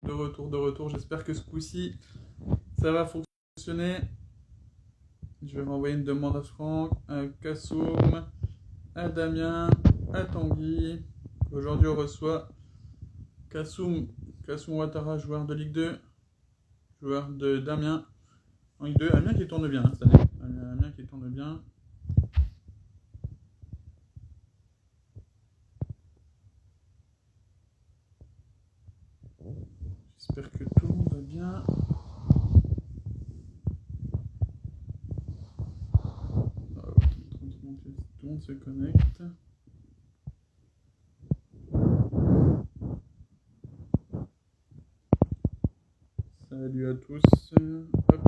De retour, de retour. J'espère que ce coup-ci, ça va fonctionner. Je vais renvoyer une demande à Franck, à Kassoum, à Damien, à Tanguy. Aujourd'hui, on reçoit Kassoum, Kassoum Ouattara, joueur de Ligue 2, joueur de Damien en Ligue 2. Amiens qui tourne bien cette année. Amiens qui tourne bien. J'espère que tout le monde va bien. Tout le monde se connecte. Salut à tous. Hop.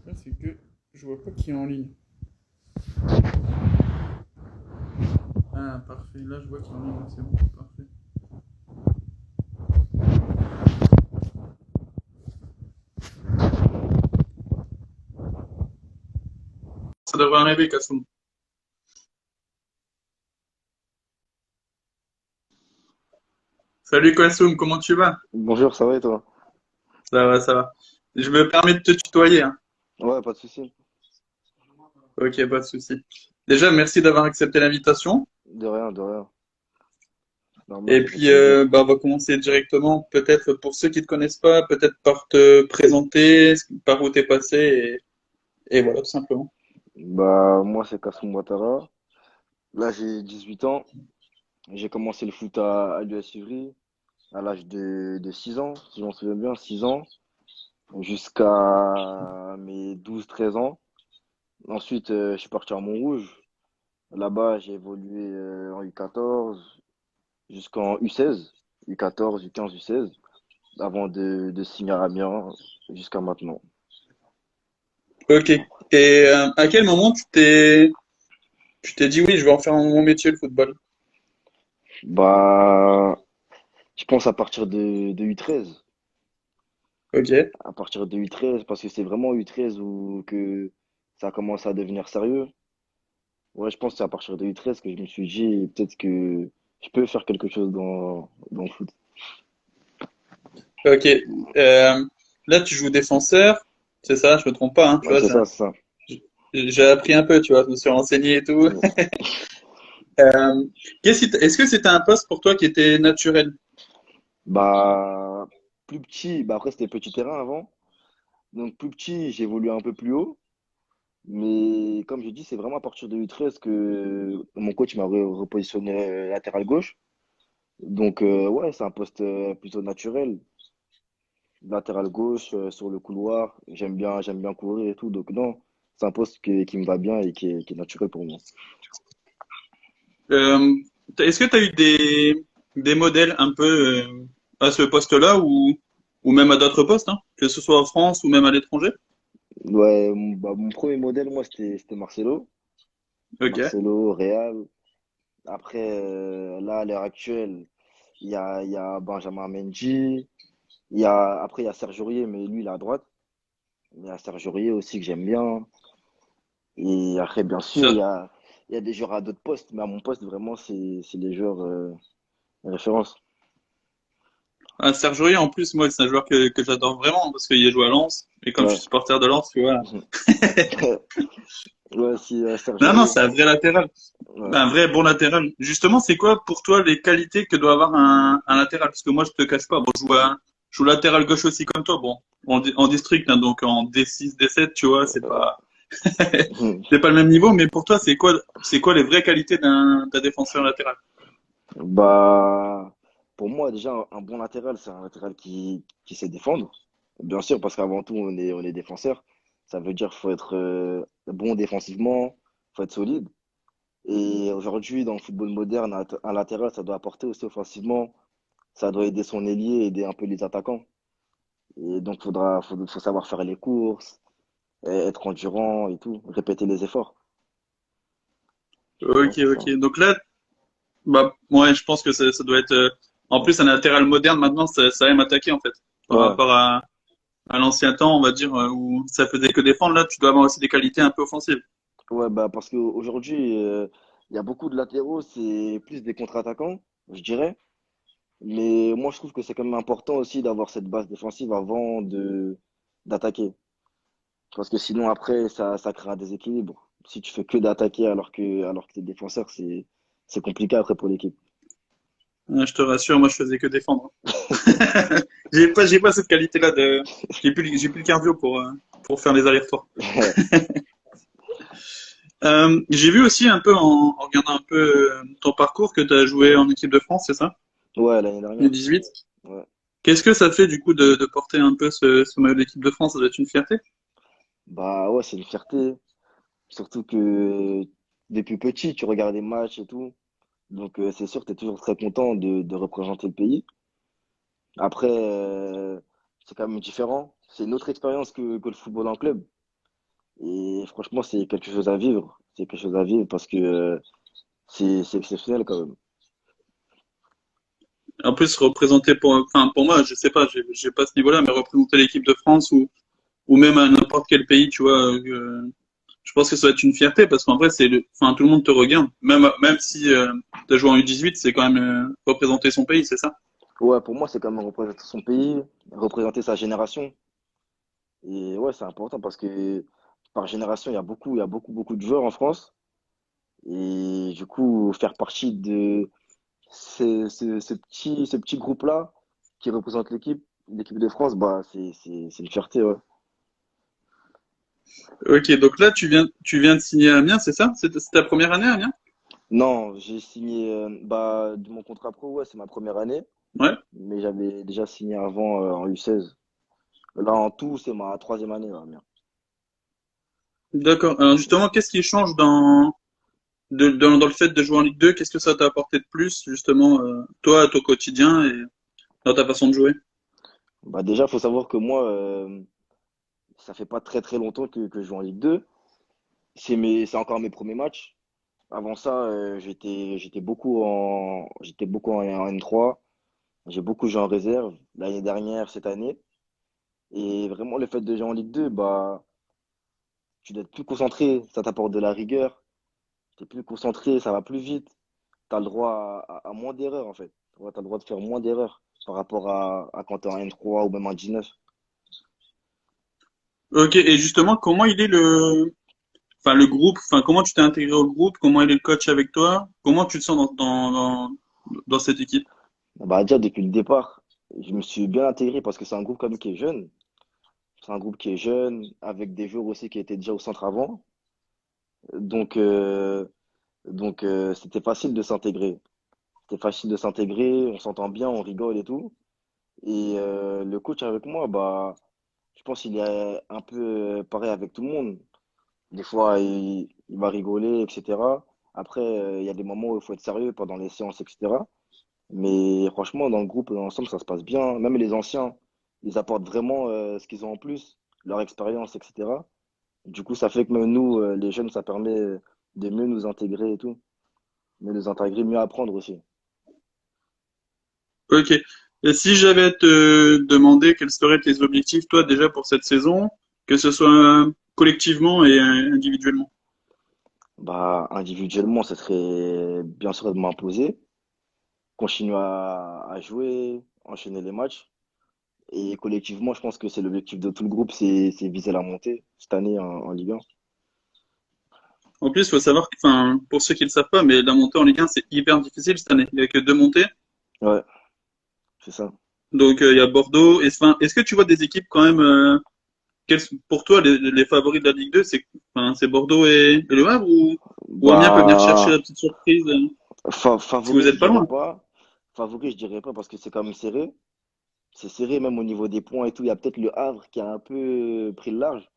Là, c'est que je vois pas qui est en ligne. Ah, parfait. Là, je vois qu'il est en ligne. C'est bon, parfait. Ça devrait arriver, Kassoum. Salut Kassoum, comment tu vas? Bonjour, ça va et toi? Ça va, ça va. Je me permets de te tutoyer, hein. Ouais, pas de souci. Ok, pas de souci. Déjà, merci d'avoir accepté l'invitation. De rien, de rien. Normal, Et ça fait puis, plaisir. on va commencer directement. Peut-être pour ceux qui ne te connaissent pas, peut-être par te présenter, par où t'es passé, et voilà, tout simplement. Bah, moi, c'est Kassoum Ouattara. Là, j'ai 18 ans. J'ai commencé le foot à l'US Ivry à l'âge de 6 ans, si je m'en souviens bien, 6 ans, jusqu'à mes 12 13 ans. Ensuite, je suis parti à Montrouge. Là-bas, j'ai évolué en U14 jusqu'en U16, U14, U15, U16, avant de signer à Amiens jusqu'à maintenant. Ok. Et à quel moment tu t'es dit oui, je vais en faire mon métier, le football? Bah, je pense à partir de U13. Ok. À partir de U13, parce que c'est vraiment U13 où que ça commence à devenir sérieux. Ouais, je pense que c'est à partir de U13 que je me suis dit peut-être que je peux faire quelque chose dans le foot. Ok. Là, tu joues défenseur, c'est ça, je me trompe pas, hein, tu Ouais, vois, c'est ça, c'est ça. j'ai appris un peu, tu vois, je me suis renseigné et tout. Mm. Euh, est-ce que c'était un poste pour toi qui était naturel? Bah, plus petit, bah après c'était petit terrain avant. Donc plus petit, j'ai évolué un peu plus haut. Mais comme je dis, c'est vraiment à partir de U13 que mon coach m'a repositionné latéral gauche. Donc ouais, c'est un poste plutôt naturel. Latéral gauche, sur le couloir. J'aime bien courir et tout. Donc non, c'est un poste qui me va bien et qui est naturel pour moi. Euh, est-ce que tu as eu des modèles un peu à ce poste-là ou même à d'autres postes, hein, que ce soit en France ou même à l'étranger? Ouais, mon premier modèle, moi, c'était Marcelo. Ok. Marcelo, Real. Après, là, à l'heure actuelle, il y a Benjamin Mendy. Après, il y a Serge Aurier, mais lui, il est à droite. Il y a Serge Aurier aussi que j'aime bien. Et après, bien sûr, Ça- il y a des joueurs à d'autres postes. Mais à mon poste, vraiment, c'est les joueurs références. Un Serge Aurier, en plus, moi, c'est un joueur que j'adore vraiment parce qu'il a joué à Lens. Et comme je Ouais. suis supporter de Lens, tu vois. Ouais, si Serge Non, non, Aurier. c'est un vrai latéral. Ouais. Un vrai bon latéral. Justement, c'est quoi pour toi les qualités que doit avoir un latéral? Parce que moi, je te cache pas, bon, je joue latéral gauche aussi comme toi, bon, en district, hein, donc en D6, D7, tu vois, c'est pas le même niveau, mais pour toi, c'est quoi les vraies qualités d'un défenseur latéral? Bah, pour moi, déjà, un bon latéral, c'est un latéral qui sait défendre. Bien sûr, parce qu'avant tout, on est défenseur. Ça veut dire qu'il faut être bon défensivement, faut être solide. Et aujourd'hui, dans le football moderne, un latéral, ça doit apporter aussi offensivement. Ça doit aider son ailier, aider un peu les attaquants. Et donc, faut savoir faire les courses, être endurant et tout, répéter les efforts. Ouais, Ok, c'est ça. ok. Donc là, bah, ouais, je pense que ça doit être, en plus, un latéral moderne, maintenant, ça aime attaquer, en fait. Par Ouais, rapport à l'ancien temps, on va dire, où ça faisait que défendre, là, tu dois avoir aussi des qualités un peu offensives. ouais, bah, parce qu'aujourd'hui, il y a beaucoup de latéraux, c'est plus des contre-attaquants, je dirais. Mais moi, je trouve que c'est quand même important aussi d'avoir cette base défensive avant d'attaquer. Parce que sinon, après, ça crée un déséquilibre. Si tu fais que d'attaquer alors que t'es défenseur, c'est compliqué après pour l'équipe. Je te rassure, moi je faisais que défendre. J'ai pas cette qualité-là de. J'ai plus le cardio pour faire les allers-retours. J'ai vu aussi un peu en regardant un peu ton parcours que tu as joué en équipe de France, c'est ça? Ouais, l'année Le dernière. 18. Ouais. Qu'est-ce que ça fait du coup de porter un peu ce maillot d'équipe de France? Ça doit être une fierté? Bah ouais, c'est une fierté. Surtout que depuis petit, tu regardes des matchs et tout. Donc c'est sûr que tu es toujours très content de représenter le pays. Après, c'est quand même différent. C'est une autre expérience que le football en club. Et franchement, c'est quelque chose à vivre. C'est quelque chose à vivre parce que c'est exceptionnel quand même. En plus, représenter enfin pour moi, je sais pas, j'ai pas ce niveau-là, mais représenter l'équipe de France ou même à n'importe quel pays, tu vois, je pense que ça va être une fierté parce qu'en vrai, enfin tout le monde te regarde, même si tu as joué en U18, c'est quand même représenter son pays, c'est ça? Ouais, pour moi, c'est quand même représenter son pays, représenter sa génération. Et ouais, c'est important parce que par génération, il y a beaucoup de joueurs en France. Et du coup, faire partie de ce petit groupe-là qui représente l'équipe de France, bah, c'est une fierté, ouais. Ok, donc là tu viens de signer à Amiens, c'est ça? C'est ta première année à Amiens? Non, j'ai signé, bah, de mon contrat pro, ouais, c'est ma première année, Ouais, mais j'avais déjà signé avant en U16. Là, en tout, c'est ma troisième année, là, bien. d'accord. Alors justement, qu'est-ce qui change dans le fait de jouer en Ligue 2? Qu'est-ce que ça t'a apporté de plus, justement, toi, à ton quotidien et dans ta façon de jouer? Bah, déjà, faut savoir que moi, ça fait pas très très longtemps que je joue en Ligue 2. C'est encore mes premiers matchs. Avant ça, j'étais beaucoup en N3. J'ai beaucoup joué en réserve l'année dernière, cette année. Et vraiment, le fait de jouer en Ligue 2, bah, tu dois être plus concentré. Ça t'apporte de la rigueur. Tu es plus concentré, ça va plus vite. Tu as le droit à moins d'erreurs, en fait. Tu as le droit de faire moins d'erreurs par rapport à quand tu es en N3 ou même en 19. Ok, et justement, comment il est enfin, le groupe, enfin, comment tu t'es intégré au groupe, comment il est le coach avec toi, comment tu te sens dans cette équipe? Bah, déjà, depuis le départ, je me suis bien intégré parce que c'est un groupe quand même qui est jeune. C'est un groupe qui est jeune, avec des joueurs aussi qui étaient déjà au centre avant. Donc, c'était facile de s'intégrer. C'était facile de s'intégrer, on s'entend bien, on rigole et tout. Et le coach avec moi, bah, je pense qu'il est un peu pareil avec tout le monde. Des fois, il va rigoler, etc. Après, il y a des moments où il faut être sérieux pendant les séances, etc. Mais franchement, dans le groupe, ensemble, ça se passe bien. Même les anciens, ils apportent vraiment ce qu'ils ont en plus, leur expérience, etc. Du coup, ça fait que même nous, les jeunes, ça permet de mieux nous intégrer et tout. Mieux nous intégrer, mieux apprendre aussi. Ok. Et si j'avais à te demander quels seraient tes objectifs, toi, déjà pour cette saison, que ce soit collectivement et individuellement? Bah, individuellement, ce serait bien sûr de m'imposer, continuer à jouer, enchaîner les matchs. Et collectivement, je pense que c'est l'objectif de tout le groupe, c'est viser la montée cette année en Ligue 1. En plus, il faut savoir que, enfin, pour ceux qui ne le savent pas, mais la montée en Ligue 1, c'est hyper difficile cette année. Il n'y a que deux montées. Ouais, c'est ça. Donc, il y a Bordeaux. Enfin, est-ce que tu vois des équipes quand même, pour toi, les favoris de la Ligue 2, enfin, c'est Bordeaux et Le Havre ou Amiens peut venir chercher Bah, la petite surprise si vous favori, je n'êtes pas dirais loin? pas. Favori, je dirais pas parce que c'est quand même serré. C'est serré même au niveau des points et tout. Il y a peut-être le Havre qui a un peu pris le large.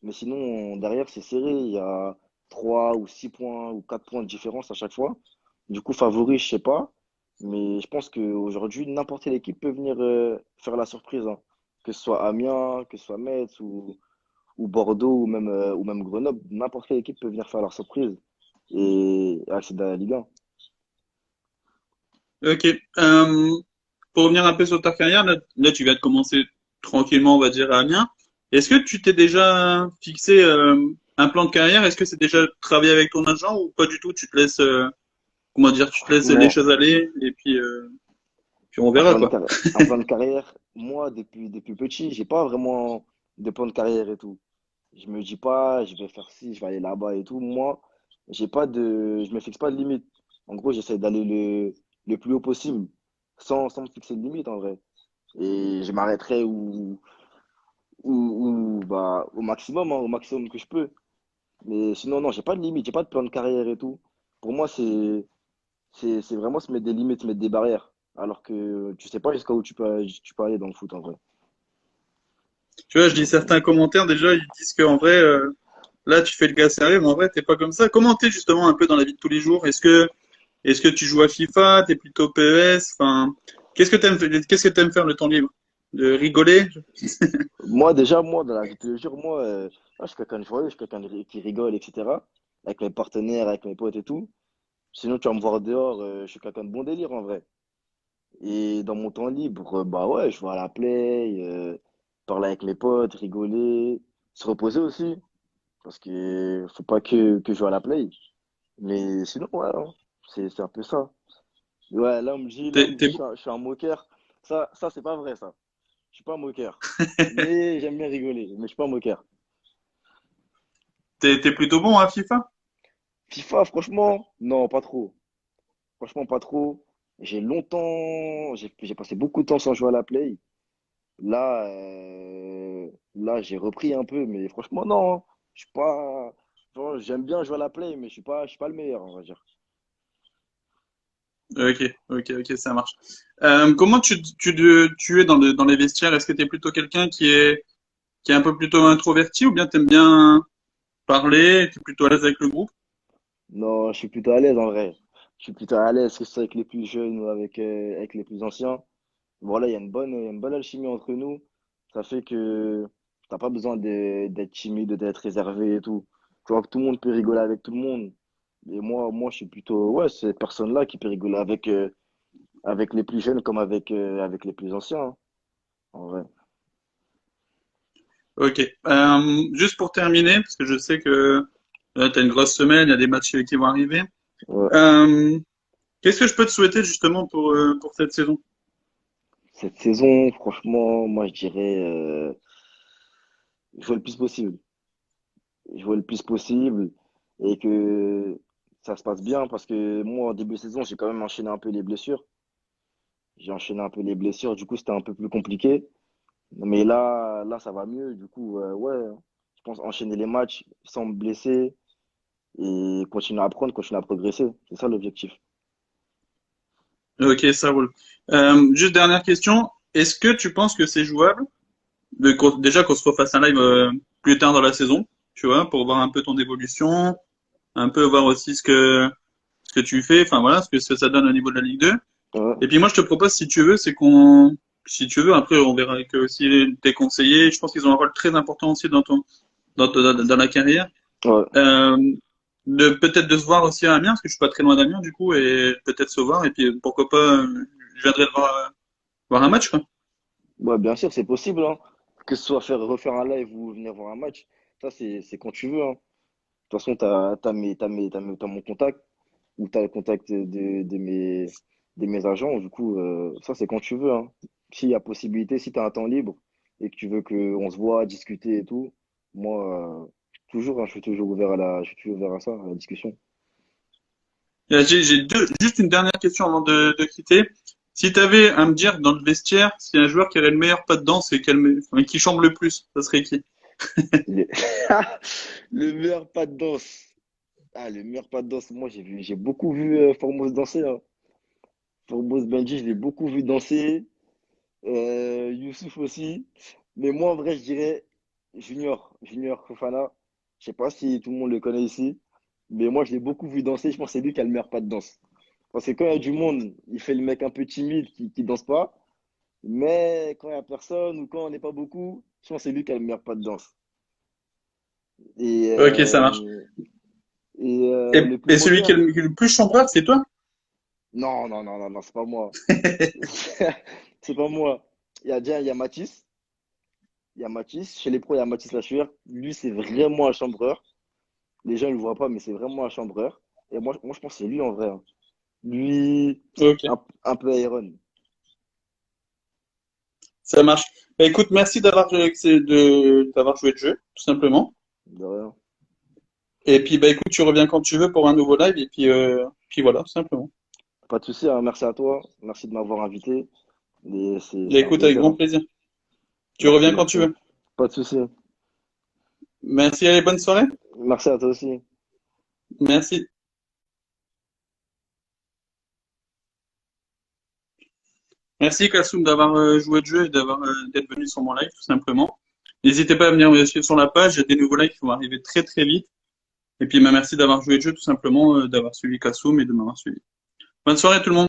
Mais sinon, derrière, c'est serré. Il y a 3 ou 6 points ou 4 points de différence à chaque fois. Du coup, favori, je sais pas. Mais je pense qu'aujourd'hui, n'importe quelle équipe peut venir faire la surprise, hein. Que ce soit Amiens, que ce soit Metz ou Bordeaux ou même Grenoble. N'importe quelle équipe peut venir faire leur surprise et accéder à la Ligue 1. Ok. Pour revenir un peu sur ta carrière, là, tu viens de commencer tranquillement, on va dire, à Amiens. Est-ce que tu t'es déjà fixé un plan de carrière? Est-ce que c'est déjà travaillé avec ton agent ou pas du tout? Tu te laisses, comment dire, tu te laisses les Non, choses aller et puis. Puis on Un verra, plan de quoi. carrière, un plan de carrière, moi, depuis petit, j'ai pas vraiment de plan de carrière et tout. Je me dis pas, je vais faire ci, je vais aller là-bas et tout. Moi, je me fixe pas de limite. En gros, j'essaie d'aller le plus haut possible, sans me fixer de limite en vrai. Et je m'arrêterai bah, au maximum, hein, au maximum que je peux. Mais sinon, non, j'ai pas de limite, j'ai pas de plan de carrière et tout. Pour moi, c'est vraiment se mettre des limites, se mettre des barrières. Alors que tu sais pas jusqu'à où tu peux aller dans le foot en vrai. Tu vois, je lis Donc, certains commentaires déjà, ils disent qu'en vrai, là, tu fais le gars sérieux, mais en vrai, t'es pas comme ça. Comment t'es justement un peu dans la vie de tous les jours? Est-ce que tu joues à FIFA? T'es plutôt PES? Enfin, qu'est-ce que t'aimes faire le temps libre? De rigoler? moi, dans la vie de tous les jours, moi, je suis quelqu'un de joyeux, je suis quelqu'un qui rigole, etc. Avec mes partenaires, avec mes potes et tout. Sinon, tu vas me voir dehors, je suis quelqu'un de bon délire en vrai. Et dans mon temps libre, bah ouais, je vais à la play, parler avec mes potes, rigoler, se reposer aussi. Parce que faut pas que je joue à la play. Mais sinon, ouais, hein, c'est un peu ça. Ouais, là, on T'es, me dit t'es, je suis un moqueur. Ça c'est pas vrai, ça. Je suis pas un moqueur. Mais j'aime bien rigoler, mais je suis pas un moqueur. t'es plutôt bon à FIFA? FIFA, franchement, non, pas trop. Franchement, pas trop. J'ai passé beaucoup de temps sans jouer à la play. Là, j'ai repris un peu, mais franchement, non, hein. Je suis pas. Genre, j'aime bien jouer à la play, mais je suis pas le meilleur, on va dire. Ok, ok, ok, ça marche. Comment tu es dans les vestiaires? Est-ce que t'es plutôt quelqu'un qui est un peu plutôt introverti ou bien t'aimes bien parler, t'es plutôt à l'aise avec le groupe? Non, je suis plutôt à l'aise en vrai. Je suis plutôt à l'aise, que ce soit avec les plus jeunes ou avec les plus anciens. Voilà, il y a une bonne alchimie entre nous. Ça fait que t'as pas besoin d'être timide, d'être réservé et tout. Tu vois que tout le monde peut rigoler avec tout le monde. Et moi, je suis plutôt, ouais, ces personnes-là qui peut rigoler avec les plus jeunes comme avec les plus anciens, hein, en vrai. Ok. Juste pour terminer, parce que je sais que tu as une grosse semaine, il y a des matchs qui vont arriver. Ouais. Euh, Qu'est-ce que je peux te souhaiter justement pour cette saison? Cette saison, franchement, moi, je dirais jouer le plus possible. Jouer le plus possible et que ça se passe bien parce que moi, en début de saison, j'ai quand même enchaîné un peu les blessures. J'ai enchaîné un peu les blessures, du coup, c'était un peu plus compliqué. Mais là, ça va mieux. Du coup, ouais, je pense enchaîner les matchs sans me blesser et continuer à apprendre, continuer à progresser. C'est ça l'objectif. Ok, ça roule. Juste dernière question. Est-ce que tu penses que c'est jouable déjà qu'on se refasse un live plus tard dans la saison, tu vois, pour voir un peu ton évolution, un peu voir aussi ce que tu fais, enfin voilà, ce que ça donne au niveau de la Ligue 2. Ouais, Et puis moi, je te propose, si tu veux, si tu veux, après, on verra avec aussi tes conseillers. Je pense qu'ils ont un rôle très important aussi dans la carrière. ouais. Euh, peut-être de se voir aussi à Amiens, parce que je suis pas très loin d'Amiens, du coup, et peut-être se voir. Et puis, pourquoi pas, je viendrai te voir un match, quoi. Ouais, bien sûr, c'est possible, hein. Que ce soit refaire un live ou venir voir un match, ça, c'est quand tu veux, hein. De toute façon, t'as mon contact ou t'as le contact de mes agents. Du coup, ça, c'est quand tu veux, hein. S'il y a possibilité, si tu as un temps libre et que tu veux qu'on se voit, discuter et tout, moi, toujours, hein, je suis toujours ouvert à ça, à la discussion. J'ai juste une dernière question avant de quitter. Si tu avais à me dire dans le vestiaire, s'il y a un joueur qui aurait le meilleur pas de danse et enfin, qui chambre le plus, ça serait qui? Le, le meilleur pas de danse. Ah, le meilleur pas de danse, moi, j'ai beaucoup vu Formose danser, hein. Formose Benji, je l'ai beaucoup vu danser. Youssouf aussi. Mais moi, en vrai, je dirais Junior Fofana. Je sais pas si tout le monde le connaît ici, mais moi, je l'ai beaucoup vu danser. Je pense que c'est lui qui a le meilleur pas de danse. Parce que quand il y a du monde, il fait le mec un peu timide qui danse pas. Mais quand il y a personne ou quand on n'est pas beaucoup, je pense que c'est lui qui a le meilleur pas de danse. Et, Ok, ça marche. le plus Et celui moqueur, qui est le plus chambreur, c'est toi? non, non, non, non, non, c'est pas moi. C'est pas moi. Il y a Mathis. Il y a Mathis. Chez les pros, il y a Mathis Lachuer. Lui, c'est vraiment un chambreur. Les gens ne le voient pas, mais c'est vraiment un chambreur. Et moi, je pense que c'est lui en vrai, hein. Lui, Ok. un peu Iron. Ça marche. Bah, écoute, merci d'avoir joué le jeu, tout simplement. De rien. Et puis, bah, écoute, tu reviens quand tu veux pour un nouveau live. Et puis voilà, tout simplement. Pas de souci, hein, merci à toi. Merci de m'avoir invité. Et Bah, c'est un écoute, avec plaisir, grand hein. plaisir. Tu Merci, reviens quand tu merci. veux. Pas de souci. Merci, allez, bonne soirée. Merci à toi aussi. Merci. Merci, Kassoum, d'avoir joué le jeu et d'être venu sur mon live, tout simplement. N'hésitez pas à venir me suivre sur la page. Il y a des nouveaux lives qui vont arriver très, très vite. Et puis, bah, merci d'avoir joué le jeu, tout simplement, d'avoir suivi Kassoum et de m'avoir suivi. Bonne soirée, tout le monde.